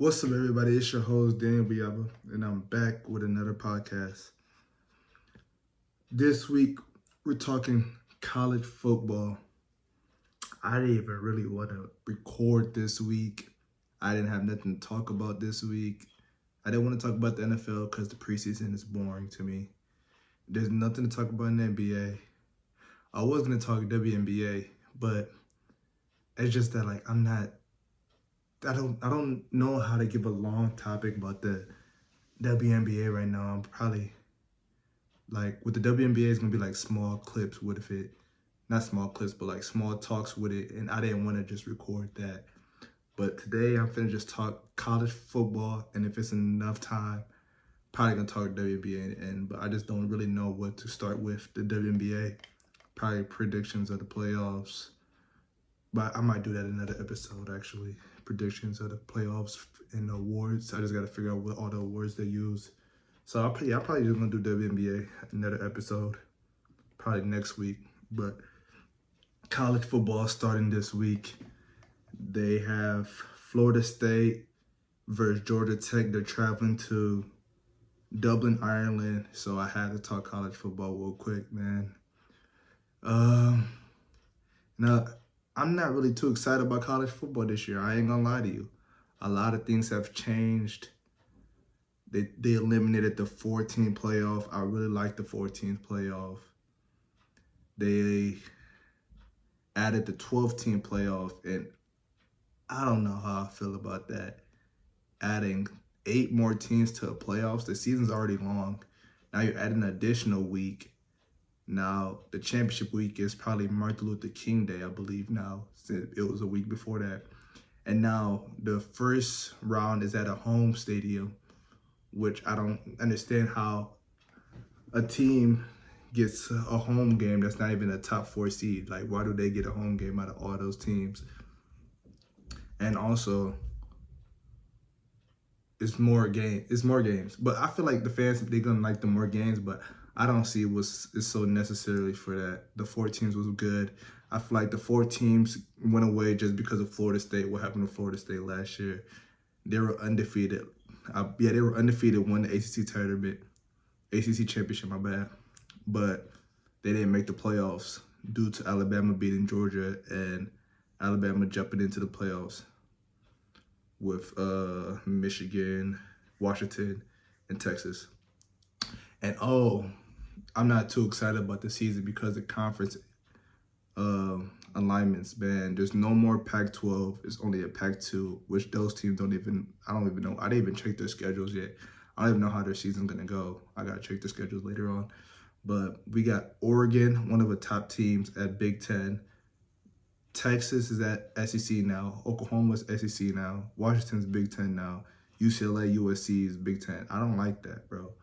What's up, everybody? It's your host, Daniel Biaba, and I'm back with another podcast. This week, we're talking college football. I didn't even really want to record this week. I didn't have nothing to talk about this week. I didn't want to talk about the NFL because the preseason is boring to me. There's nothing to talk about in the NBA. I was going to talk WNBA, but it's just that, I don't know how to give a long topic about the WNBA right now. I'm probably with the WNBA, it's gonna be like small clips with it, not small clips, but like small talks with it. And I didn't want to just record that. But today I'm finna just talk college football, and if it's enough time, probably gonna talk WNBA. But I just don't really know what to start with the WNBA. Probably predictions of the playoffs. But I might do that in another episode, actually. Predictions of the playoffs and the awards. I just got to figure out what all the awards they use. So I'll probably just going to do WNBA another episode, probably next week. But college football starting this week. They have Florida State versus Georgia Tech. They're traveling to Dublin, Ireland. So I had to talk college football real quick, man. Now, I'm not really too excited about college football this year. I ain't gonna lie to you. A lot of things have changed. They eliminated the 14 playoff. I really like the 14th playoff. They added the 12-team playoff, and I don't know how I feel about that. Adding 8 more teams to the playoffs. The season's already long. Now you're adding an additional week. Now, the championship week is probably Martin Luther King Day, I believe now. It was a week before that. And now the first round is at a home stadium, which I don't understand how a team gets a home game that's not even a top 4 seed. Like, why do they get a home game out of all those teams? And also, it's more games. But I feel like the fans, they're going to like the more games, but I don't see what's so necessary for that. The 4 teams was good. I feel like the 4 teams went away just because of Florida State. What happened to Florida State last year? They were undefeated. They were undefeated, won the ACC tournament, ACC championship, my bad. But they didn't make the playoffs due to Alabama beating Georgia and Alabama jumping into the playoffs with Michigan, Washington, and Texas. And I'm not too excited about the season because the conference alignments, man. There's no more Pac-12. It's only a Pac-2, which those teams I don't even know. I didn't even check their schedules yet. I don't even know how their season's going to go. I got to check the schedules later on. But we got Oregon, one of the top teams at Big Ten. Texas is at SEC now. Oklahoma's SEC now. Washington's Big Ten now. UCLA, USC is Big Ten. I don't like that, bro.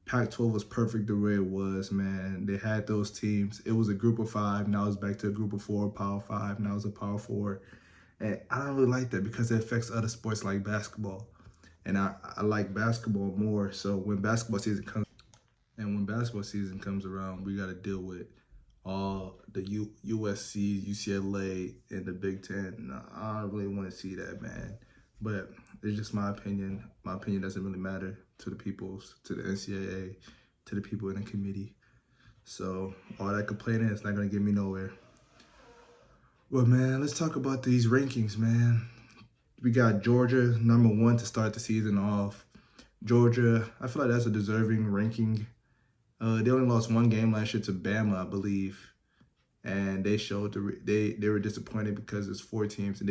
Pac-12 was perfect the way it was, man. They had those teams. It was a group of 5. Now it's back to a group of 4, Power 5. Now it's a Power 4. And I don't really like that because it affects other sports like basketball. And I like basketball more. So when basketball season comes around, we got to deal with all the USC, UCLA, and the Big Ten. I don't really want to see that, man. But it's just my opinion. My opinion doesn't really matter to the peoples, to the NCAA, to the people in the committee. So all that complaining is not going to get me nowhere. Well, man, let's talk about these rankings, man. We got Georgia number 1 to start the season off. Georgia, I feel like that's a deserving ranking. They only lost 1 game last year to Bama, I believe. And they showed they were disappointed because it's 4 teams and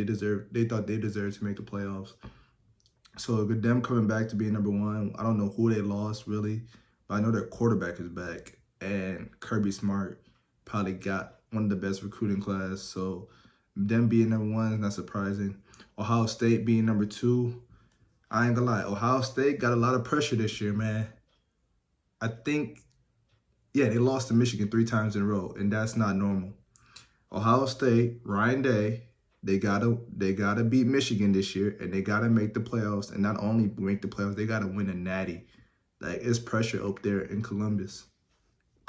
they thought they deserved to make the playoffs. So with them coming back to being number 1, I don't know who they lost really, but I know their quarterback is back, and Kirby Smart probably got one of the best recruiting class. So them being number 1 is not surprising. Ohio State being number 2, I ain't gonna lie, Ohio State got a lot of pressure this year, man. I think, yeah, they lost to Michigan 3 times in a row, and that's not normal. Ohio State, Ryan Day, they gotta beat Michigan this year, and they gotta make the playoffs. And not only make the playoffs, they gotta win a natty. Like, it's pressure up there in Columbus,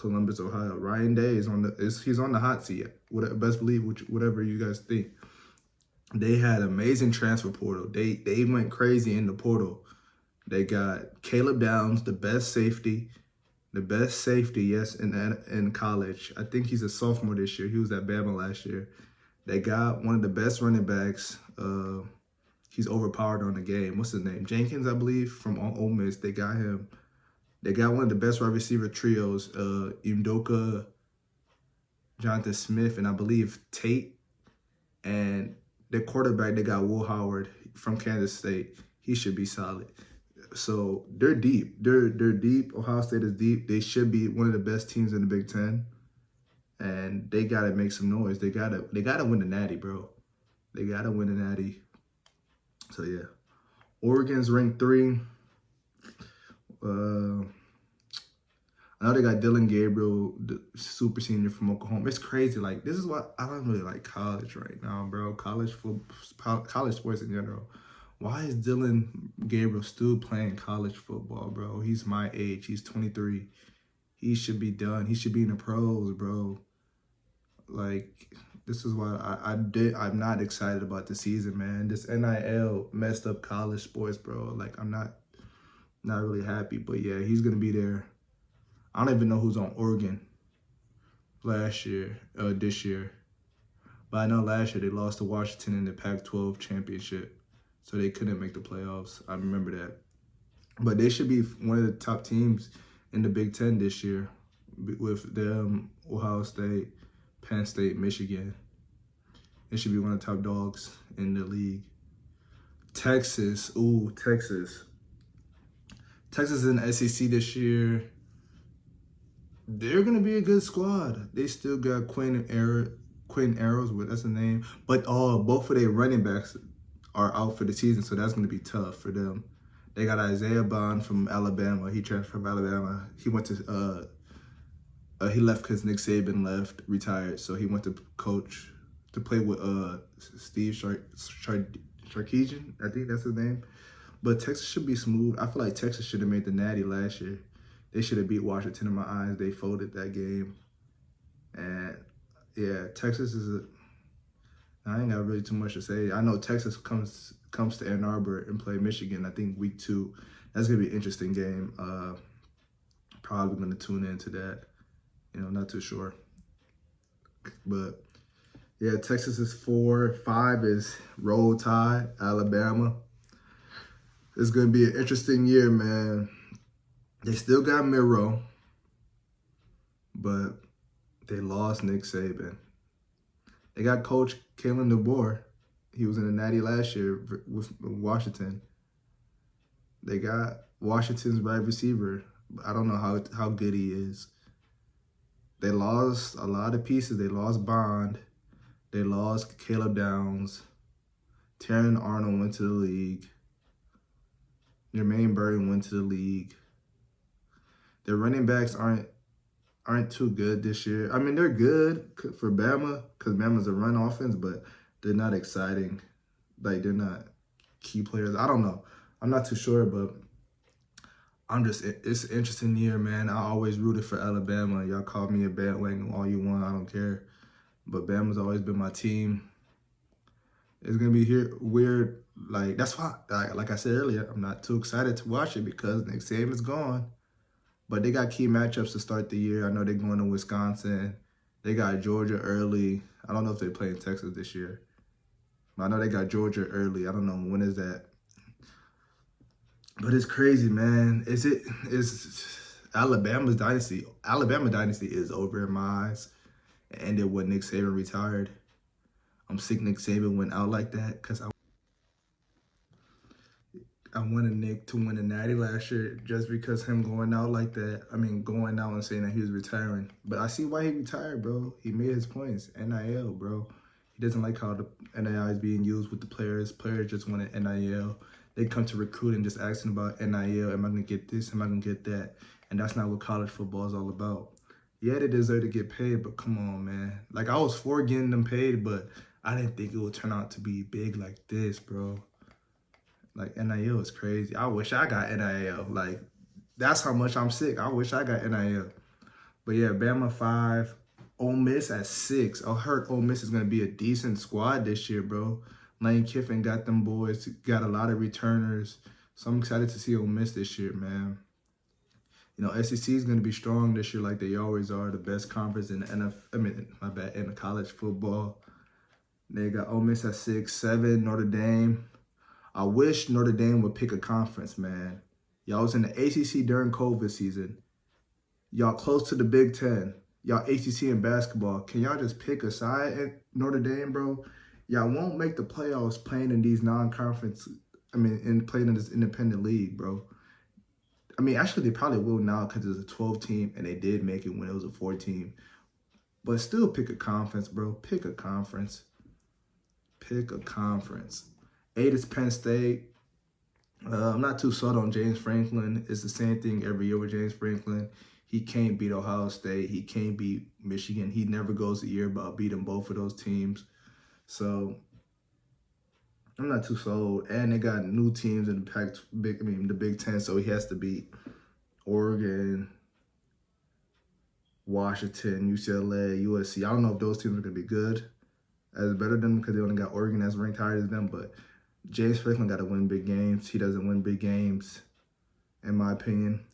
Ohio. Ryan Day is he's on the hot seat. Best believe whatever you guys think. They had amazing transfer portal. They went crazy in the portal. They got Caleb Downs, the best safety. The best safety, yes, in college. I think he's a sophomore this year. He was at Bama last year. They got one of the best running backs. He's overpowered on the game. What's his name? Jenkins, I believe, from Ole Miss. They got him. They got one of the best wide receiver trios. Udoka, Jonathan Smith, and I believe Tate. And the quarterback, they got Will Howard from Kansas State. He should be solid. So they're deep. They're deep. Ohio State is deep. They should be one of the best teams in the Big Ten. And they gotta make some noise. They gotta win the Natty, bro. They gotta win the Natty. So yeah. Oregon's ranked 3. I know they got Dylan Gabriel, the super senior from Oklahoma. It's crazy. Like, this is why I don't really like college right now, bro. College sports in general. Why is Dylan Gabriel still playing college football, bro? He's my age. He's 23. He should be done. He should be in the pros, bro. Like, this is why I'm not excited about the season, man. This NIL messed up college sports, bro. Like, I'm not really happy. But yeah, he's gonna be there. I don't even know who's on Oregon this year. But I know last year they lost to Washington in the Pac-12 championship. So they couldn't make the playoffs. I remember that. But they should be one of the top teams in the Big Ten this year with them, Ohio State, Penn State, Michigan. They should be one of the top dogs in the league. Texas. Ooh, Texas. Texas is in the SEC this year. They're going to be a good squad. They still got Quinn Arrows, that's the name. But both of their running backs are out for the season, so that's going to be tough for them. They got Isaiah Bond from Alabama. He transferred from Alabama. He went to he left because Nick Saban retired, so he went to play with Steve Sarkisian. I think that's his name. But Texas should be smooth. I feel like Texas should have made the Natty last year. They should have beat Washington in my eyes. They folded that game. And yeah, Texas I ain't got really too much to say. I know Texas comes to Ann Arbor and play Michigan, I think week 2. That's going to be an interesting game. Probably going to tune into that. Not too sure. But yeah, Texas is 4. 5 is Roll Tide, Alabama. It's going to be an interesting year, man. They still got Miro, but they lost Nick Saban. They got Coach Kalen DeBoer. He was in the Natty last year with Washington. They got Washington's wide receiver. I don't know how good he is. They lost a lot of pieces. They lost Bond. They lost Caleb Downs. Terran Arnold went to the league. Jermaine Burton went to the league. Their running backs aren't too good this year. I mean, they're good for Bama because Bama's a run offense, but they're not exciting. Like, they're not key players. I don't know. I'm not too sure, but it's an interesting year, man. I always rooted for Alabama. Y'all call me a bandwagon all you want. I don't care. But Bama's always been my team. It's going to be weird. Like, that's why, like I said earlier, I'm not too excited to watch it because Nick Saban's gone. But they got key matchups to start the year. I know they're going to Wisconsin. They got Georgia early. I don't know if they play in Texas this year. But I know they got Georgia early. I don't know when is that. But it's crazy, man. Is Alabama's dynasty? Alabama dynasty is over in my eyes. It ended when Nick Saban retired. I'm sick Nick Saban went out like that because I wanted Nick to win the Natty last year just because him going out like that. I mean, going out and saying that he was retiring. But I see why he retired, bro. He made his points. NIL, bro. He doesn't like how the NIL is being used with the players. Players just want an NIL. They come to recruit and just asking about NIL. Am I going to get this? Am I going to get that? And that's not what college football is all about. Yeah, they deserve to get paid, but come on, man. Like, I was for getting them paid, but I didn't think it would turn out to be big like this, bro. Like, NIL is crazy. I wish I got NIL. Like, that's how much I'm sick. I wish I got NIL. But yeah, Bama 5, Ole Miss at 6. I heard Ole Miss is going to be a decent squad this year, bro. Lane Kiffin got them boys, got a lot of returners. So I'm excited to see Ole Miss this year, man. You know, SEC is going to be strong this year like they always are, the best conference in the in the college football. They got Ole Miss at 6, 7, Notre Dame. I wish Notre Dame would pick a conference, man. Y'all was in the ACC during COVID season. Y'all close to the Big Ten. Y'all ACC in basketball. Can y'all just pick a side at Notre Dame, bro? Y'all won't make the playoffs playing in these non-conference, and playing in this independent league, bro. Actually, they probably will now because it's a 12-team, and they did make it when it was a 4-team. But still pick a conference, bro. Pick a conference. Pick a conference. 8 is Penn State. I'm not too sold on James Franklin. It's the same thing every year with James Franklin. He can't beat Ohio State. He can't beat Michigan. He never goes a year about beating both of those teams. So I'm not too sold. And they got new teams in the Big Ten, so he has to beat Oregon, Washington, UCLA, USC. I don't know if those teams are going to be good, as better than them, because they only got Oregon that's ranked higher than them. But James Franklin got to win big games. He doesn't win big games, in my opinion.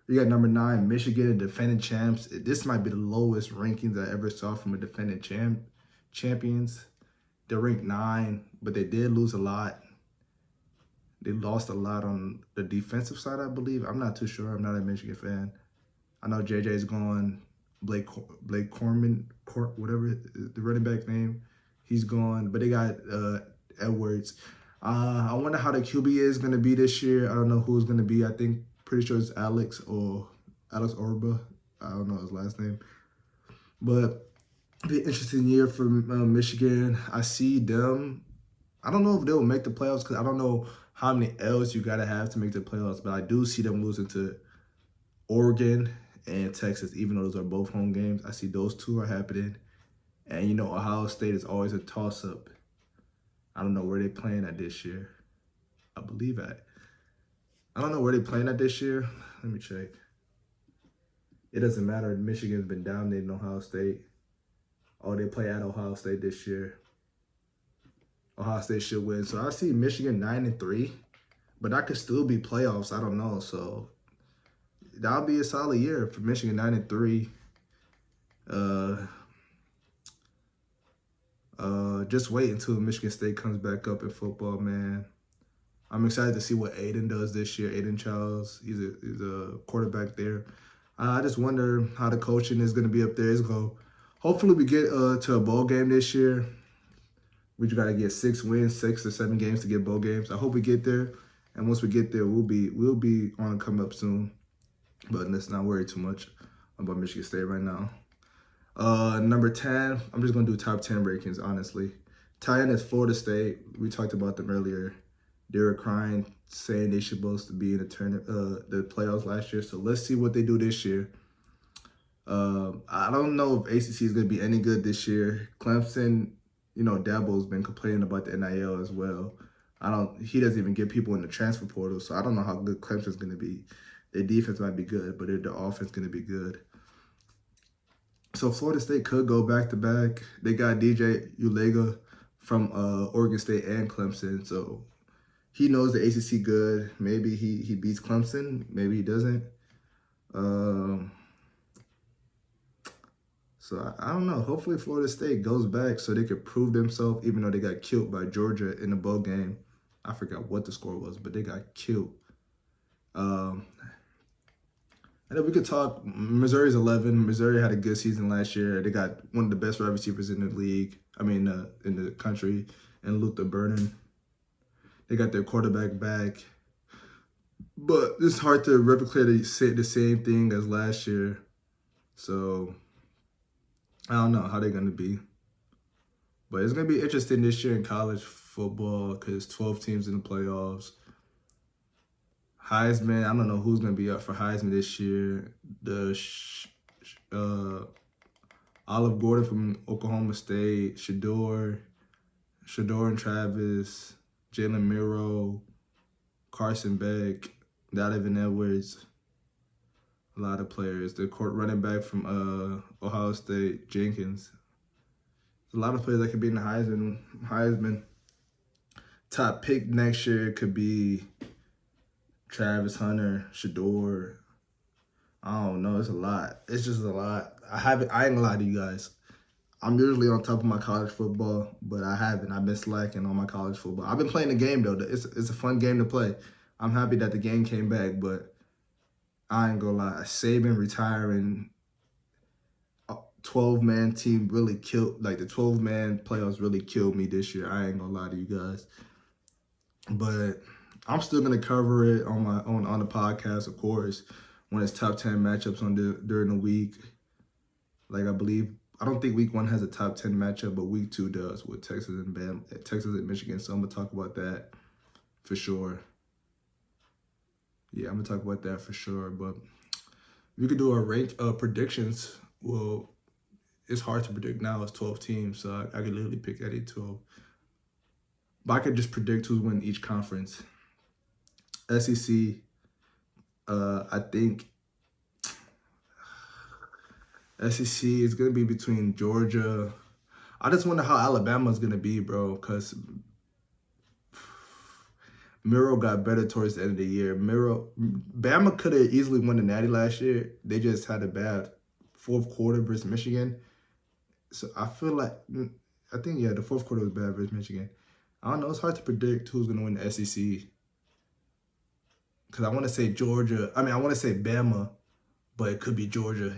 You got number 9, Michigan, defending champs. This might be the lowest rankings I ever saw from a defending champions. They're ranked 9, but they did lose a lot. They lost a lot on the defensive side, I believe. I'm not too sure. I'm not a Michigan fan. I know JJ's gone. Blake Corman, whatever the running back name, he's gone. But they got Edwards. I wonder how the QB is going to be this year. I don't know who it's going to be. Pretty sure it's Alex Orba. I don't know his last name. But it'll be an interesting year for Michigan. I see them. I don't know if they'll make the playoffs because I don't know how many L's you got to have to make the playoffs. But I do see them losing to Oregon and Texas, even though those are both home games. I see those two are happening. And, you know, Ohio State is always a toss-up. I don't know where they're playing at this year. I don't know where they're playing at this year. Let me check. It doesn't matter. Michigan's been dominating Ohio State. Oh, they play at Ohio State this year. Ohio State should win. So I see Michigan 9-3, but that could still be playoffs. I don't know. So that'll be a solid year for Michigan 9-3. Just wait until Michigan State comes back up in football, man. I'm excited to see what Aiden does this year. Aiden Charles, he's a quarterback there. I just wonder how the coaching is going to be up there. Hopefully we get to a bowl game this year. We just got to get 6 wins, 6 or 7 games to get bowl games. I hope we get there, and once we get there, we'll be on the come up soon. But let's not worry too much about Michigan State right now. Number 10, I'm just going to do top 10 rankings, honestly. 10 is Florida State. We talked about them earlier. They were crying, saying they should supposed to be in the playoffs last year. So let's see what they do this year. I don't know if ACC is going to be any good this year. Clemson, you know, Dabo's been complaining about the NIL as well. He doesn't even get people in the transfer portal, so I don't know how good Clemson's going to be. Their defense might be good, but their offense going to be good. So Florida State could go back-to-back. They got DJ Ulega from Oregon State and Clemson, so he knows the ACC good. Maybe he beats Clemson. Maybe he doesn't. So I don't know. Hopefully Florida State goes back so they could prove themselves, even though they got killed by Georgia in the bowl game. I forgot what the score was, but they got killed. And then we could talk Missouri's 11. Missouri had a good season last year. They got one of the best wide receivers in the league. In the country, and Luther Burden. They got their quarterback back. But it's hard to replicate the same thing as last year. So I don't know how they're going to be. But it's going to be interesting this year in college football because 12 teams in the playoffs. Heisman, I don't know who's going to be up for Heisman this year. Olive Gordon from Oklahoma State, Shador and Travis, Jalen Miro, Carson Beck, Donovan Edwards, a lot of players. The court running back from Ohio State, Jenkins. There's a lot of players that could be in the Heisman. top pick next year could be Travis Hunter, Shador. I don't know. It's a lot. It's just a lot. I ain't gonna lie to you guys. I'm usually on top of my college football, but I haven't. I've been slacking on my college football. I've been playing the game though. It's a fun game to play. I'm happy that the game came back, but I ain't gonna lie. Saban retiring, 12-man team really killed. Like the 12-man playoffs really killed me this year. I ain't gonna lie to you guys, but I'm still gonna cover it on the podcast, of course, when it's top 10 matchups during the week. Like I don't think week 1 has a top 10 matchup, but week 2 does with Texas and Michigan. So I'm gonna talk about that for sure. Yeah, I'm gonna talk about that for sure. But we could do our rank predictions. Well, it's hard to predict now. It's 12 teams, so I could literally pick any 12. But I could just predict who's winning each conference. SEC, I think SEC is going to be between Georgia. I just wonder how Alabama's going to be, bro, because Miro got better towards the end of the year. Bama could have easily won the Natty last year. They just had a bad fourth quarter versus Michigan. So I feel like, the fourth quarter was bad versus Michigan. I don't know. It's hard to predict who's going to win the SEC. Because I want to say Georgia. I want to say Bama, but it could be Georgia.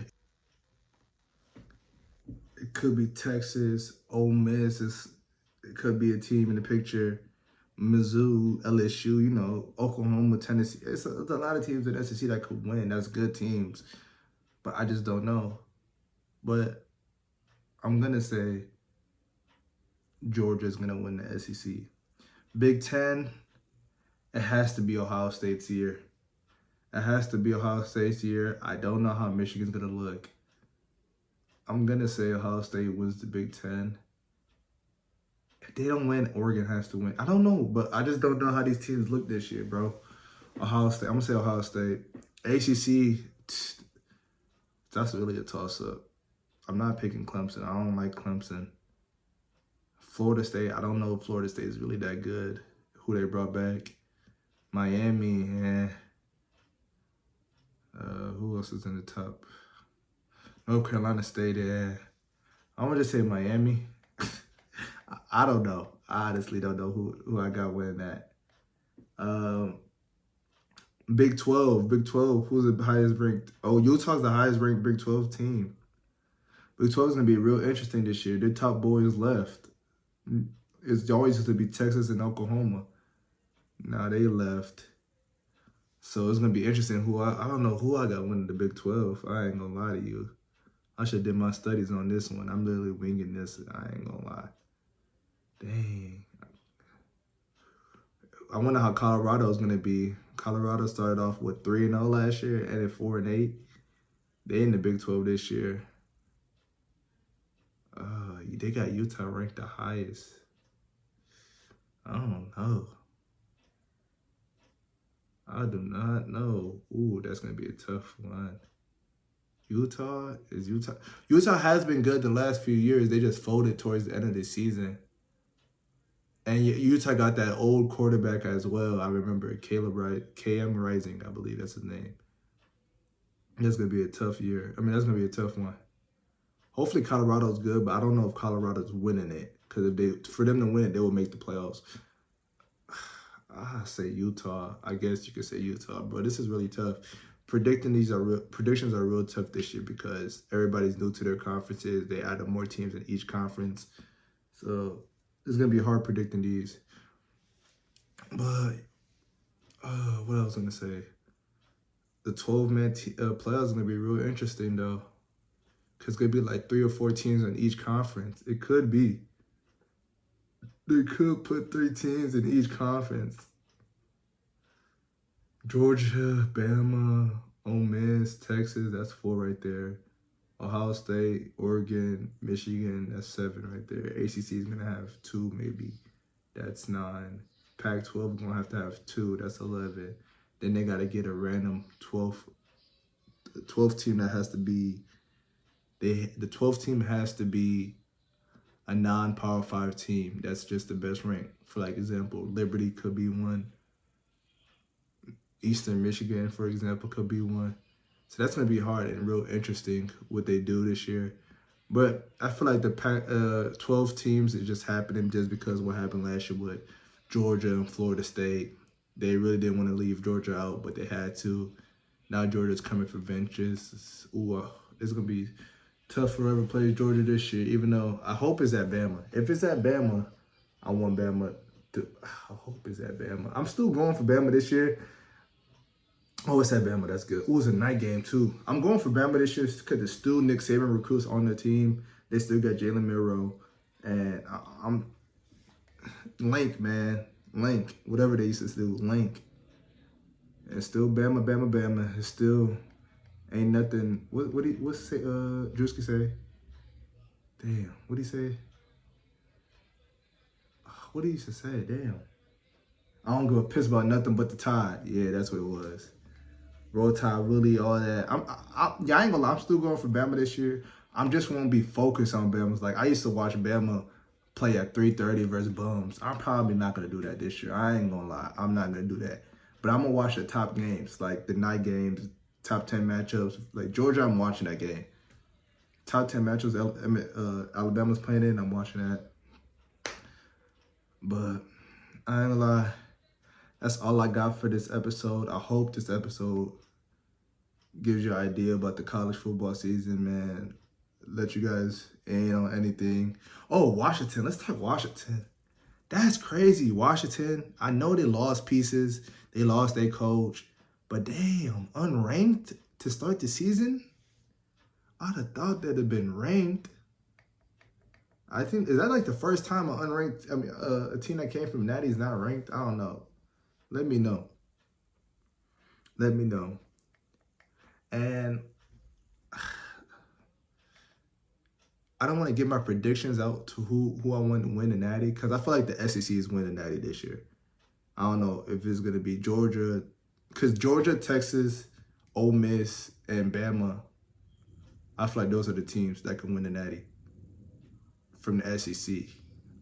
It could be Texas, Ole Miss. It could be a team in the picture. Mizzou, LSU, Oklahoma, Tennessee. It's a lot of teams in the SEC that could win. That's good teams. But I just don't know. But I'm going to say Georgia's going to win the SEC. Big Ten, it has to be Ohio State's year. It has to be Ohio State's year. I don't know how Michigan's going to look. I'm going to say Ohio State wins the Big Ten. If they don't win, Oregon has to win. I don't know, but I just don't know how these teams look this year, bro. Ohio State. I'm going to say Ohio State. ACC, that's really a toss-up. I'm not picking Clemson. I don't like Clemson. Florida State, I don't know if Florida State is really that good. Who they brought back. Miami, who else is in the top? North Carolina State, I'm going to just say Miami. I don't know. I honestly don't know who I got winning that. Big 12. Big 12, who's the highest ranked? Oh, Utah's the highest ranked Big 12 team. Big 12 is going to be real interesting this year. Their top boys left. It's always used to be Texas and Oklahoma. Now they left. So it's going to be interesting I don't know who I got winning the Big 12. I ain't going to lie to you. I should have did my studies on this one. I'm literally winging this. I ain't going to lie. Dang. I wonder how Colorado's going to be. Colorado started off with 3-0 last year, ended 4-8. They in the Big 12 this year. They got Utah ranked the highest. I don't know. I do not know. Ooh, that's going to be a tough one. Utah has been good the last few years. They just folded towards the end of the season. And Utah got that old quarterback as well. I remember KM Rising, I believe that's his name. That's going to be a tough year. That's going to be a tough one. Hopefully Colorado's good, but I don't know if Colorado's winning it. Because for them to win it, they will make the playoffs. I say Utah. I guess you could say Utah, but this is really tough. Predictions are real tough this year because everybody's new to their conferences. They added more teams in each conference. So it's going to be hard predicting these. But what else was I going to say? The 12-man playoffs is going to be real interesting, though. Because it's going to be like 3 or 4 teams in each conference. It could be. They could put 3 teams in each conference. Georgia, Bama, Ole Miss, Texas, that's 4 right there. Ohio State, Oregon, Michigan, that's 7 right there. ACC is going to have 2 maybe. That's 9. Pac-12 is going to have 2. That's 11. Then they got to get a random 12th team that has to be... The 12th team has to be a non-Power 5 team that's just the best rank. For like example, Liberty could be one. Eastern Michigan, for example, could be one. So that's going to be hard and real interesting what they do this year. But I feel like the 12 teams is just happening just because of what happened last year with Georgia and Florida State. They really didn't want to leave Georgia out, but they had to. Now Georgia's coming for vengeance. Ooh, it's going to be tough for whoever plays Georgia this year, even though I hope it's at Bama. If it's at Bama, I want Bama to. I hope it's at Bama. I'm still going for Bama this year. Oh, it's at Bama. That's good. Ooh, it's a night game, too. I'm going for Bama this year because there's still Nick Saban recruits on the team. They still got Jalen Milroe. And I'm Link, man. Link. Whatever they used to do. Link. And still Bama, Bama, Bama. It's still ain't nothing. What's say Drewski say? Damn. What'd he say? What did he used to say? Damn. I don't give a piss about nothing but the Tide. Yeah, that's what it was. Roll Tide, really, all that. I ain't gonna lie, I'm still going for Bama this year. I'm just want to be focused on Bama. Like, I used to watch Bama play at 3:30 versus Bums. I'm probably not going to do that this year. I ain't going to lie. I'm not going to do that. But I'm going to watch the top games, like the night games, top 10 matchups. Like, Georgia, I'm watching that game. Top 10 matchups, Alabama's playing in, I'm watching that. But I ain't going to lie. That's all I got for this episode. I hope this episode gives you an idea about the college football season, man. Let you guys in on anything. Oh, Washington. Let's talk Washington. That's crazy. Washington, I know they lost pieces. They lost their coach. But damn, unranked to start the season? I'd have thought they'd have been ranked. I think, is that like the first time a team that came from Natty is not ranked? I don't know. Let me know. Let me know. And I don't want to give my predictions out to who I want to win the Natty, because I feel like the SEC is winning Natty this year. I don't know if it's going to be Georgia, because Georgia, Texas, Ole Miss, and Bama, I feel like those are the teams that can win the Natty from the SEC.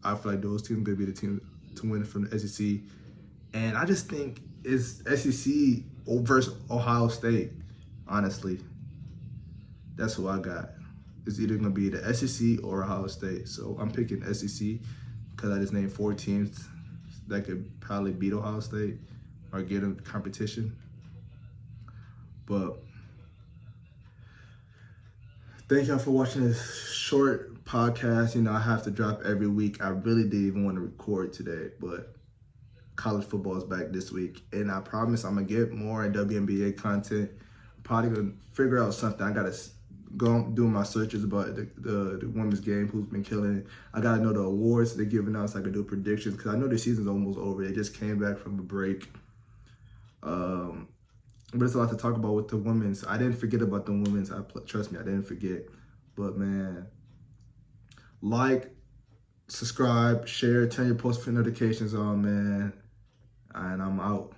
I feel like those teams are going to be the teams to win from the SEC. And I just think it's SEC versus Ohio State, honestly. That's who I got. It's either going to be the SEC or Ohio State. So I'm picking SEC because I just named 4 teams that could probably beat Ohio State or get them competition. But thank y'all for watching this short podcast. You know, I have to drop every week. I really didn't even want to record today, but college football is back this week, and I promise I'm gonna get more WNBA content. I'm probably gonna figure out something. I gotta go do my searches about the women's game, who's been killing it. I gotta know the awards they're giving out so I can do predictions, because I know the season's almost over. They just came back from a break. But it's a lot to talk about with the women's. I didn't forget about the women's. Trust me, I didn't forget. But man, like, subscribe, share, turn your post notifications on, man. And I'm out.